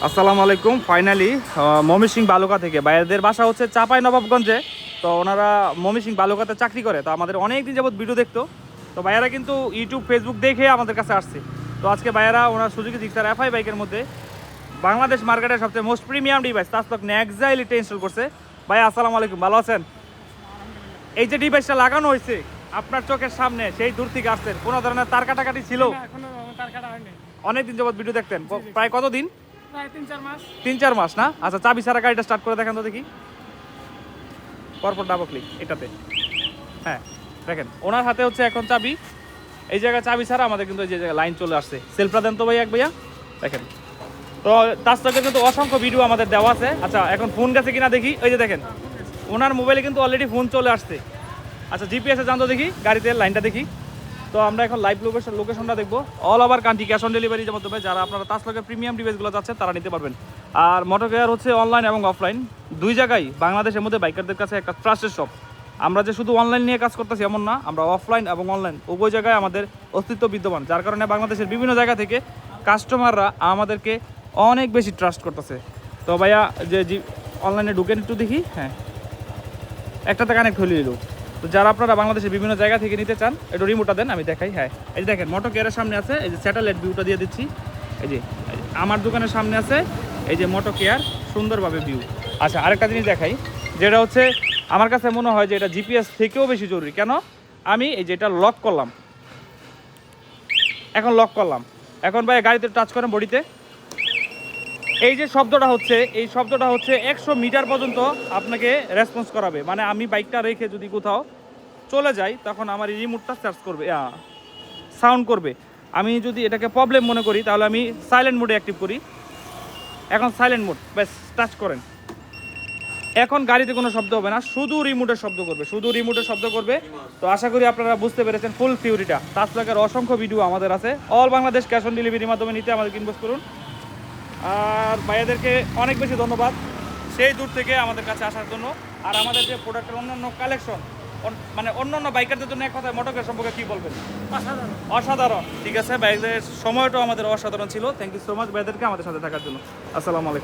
আসসালামু আলাইকুম। ফাইনালি ময়মনসিং বালুকা থেকে ভাইয়াদের বাসা হচ্ছে চাঁপাই নবাবগঞ্জে। তো ওনারা ময়মনসিং বালুকাতে চাকরি করে, তো আমাদের অনেক দিন যাবত ভিডিও দেখতো। তো ভাইয়ারা কিন্তু ইউটিউব ফেসবুক দেখে আমাদের কাছে আসছে। তো আজকে ভাইয়ারা ওনার সুজুকি জিক্সার এফআই বাইকের মধ্যে বাংলাদেশ মার্কেটের সবচেয়ে মোস্ট প্রিমিয়াম ডিভাইস তাসলক নেক্সা এলিটে ইনস্টল করছে। ভাইয়া আসসালামু আলাইকুম, ভালো আছেন? এই যে ডিভাইসটা লাগানো হয়েছে আপনার চোখের সামনে, সেই দূর থেকে আসছেন, কোনো ধরনের তার কাটাকাটি ছিল? অনেকদিন যাবত ভিডিও দেখতেন, প্রায় কতদিন? 3-4 মাস না? আচ্ছা, চাবি ছাড়া গাড়িটা স্টার্ট করে দেখেন তো দেখি। পরপর ডাবল ক্লিক এটাতে। হ্যাঁ, দেখেন ওনার হাতে হচ্ছে এখন চাবি। এই জায়গায় চাবি ছাড়া আমাদের কিন্তু এই যে লাইন চলে আসছে। সেলফটা দেন তো ভাই এক ভাইয়া, দেখেন। তো তার সঙ্গে কিন্তু অসংখ্য ভিডিও আমাদের দেওয়া আছে। আচ্ছা, এখন ফোন গেছে কিনা দেখি। ওই যে দেখেন ওনার মোবাইলে কিন্তু অলরেডি ফোন চলে আসছে। আচ্ছা, জিপিএসে জান তো দেখি, গাড়িতে লাইনটা দেখি। তো আমরা এখন লাইভ লোকেশনটা দেখবো। All over country cash on delivery যেমন ভাই, যারা আপনারা তাসলকের প্রিমিয়াম ডিভাইসগুলো যাচ্ছেন তারা নিতে পারবেন। আর মোটর কেয়ার হচ্ছে অনলাইন এবং অফলাইন দুই জায়গায় বাংলাদেশের মধ্যে বাইকারদের কাছে একটা ট্রাস্টেড শপ। আমরা যে শুধু অনলাইন নিয়ে কাজ করতেছি এমন না, আমরা অফলাইন এবং অনলাইন উভয় জায়গায় আমাদের অস্তিত্ব বিদ্যমান, যার কারণে বাংলাদেশের বিভিন্ন জায়গা থেকে কাস্টমাররা আমাদেরকে অনেক বেশি ট্রাস্ট করতেছে। তো ভাইয়া যে অনলাইনে ঢুকেন একটু দেখি। হ্যাঁ, একটাতে কানেক্ট হয়ে নিল। তো যারা আপনারা বাংলাদেশের বিভিন্ন জায়গা থেকে নিতে চান, একটু রিমোটটা দেন, আমি দেখাই। হ্যাঁ, এই যে দেখেন মোটর কেয়ারের সামনে আছে, এই যে স্যাটেলাইট ভিউটা দিয়ে দিচ্ছি। এই যে আমার দোকানের সামনে আছে এই যে মোটর কেয়ার, সুন্দরভাবে ভিউ। আচ্ছা, আরেকটা জিনিস দেখাই, যেটা হচ্ছে আমার কাছে মনে হয় যে এটা জিপিএস থেকেও বেশি জরুরি। কেন? আমি এই যে এটা লক করলাম, এখন লক করলাম, এখন ভাই গাড়িতে টাচ করেন বডিতে, এই যে শব্দটা হচ্ছে, এই শব্দটা হচ্ছে 100 মিটার পর্যন্ত আপনাকে রেসপন্স করাবে। মানে আমি বাইকটা রেখে যদি কোথাও চলে যাই, তখন আমার এই রিমোটটা সার্চ করবে, সাউন্ড করবে। আমি যদি এটাকে প্রবলেম মনে করি, তাহলে আমি সাইলেন্ট মোডে অ্যাক্টিভ করি। এখন সাইলেন্ট মোড, ব্যাস টাচ করেন, এখন গাড়িতে কোনো শব্দ হবে না, শুধু রিমোটের শব্দ করবে, শুধু রিমোটের শব্দ করবে। তো আশা করি আপনারা বুঝতে পেরেছেন ফুল থিওরিটা। তাসলকের অসংখ্য ভিডিও আমাদের আছে, অল বাংলাদেশ ক্যাশ অন ডেলিভারির মাধ্যমে নিতে আমাদেরকে ইনভেস্ট করুন। আর ভাইয়াদেরকে অনেক বেশি ধন্যবাদ সেই দূর থেকে আমাদের কাছে আসার জন্য। আর আমাদের যে প্রোডাক্টের অন্যান্য কালেকশন, মানে অন্যান্য বাইকারদের জন্য এক কথায় মোটরকের সম্পর্কে কী বলবেন? অসাধারণ, অসাধারণ। ঠিক আছে, বাইকদের সময়টাও আমাদের অসাধারণ ছিল। থ্যাংক ইউ সো মাচ ভাইদেরকে আমাদের সাথে থাকার জন্য। আসসালামু আলাইকুম।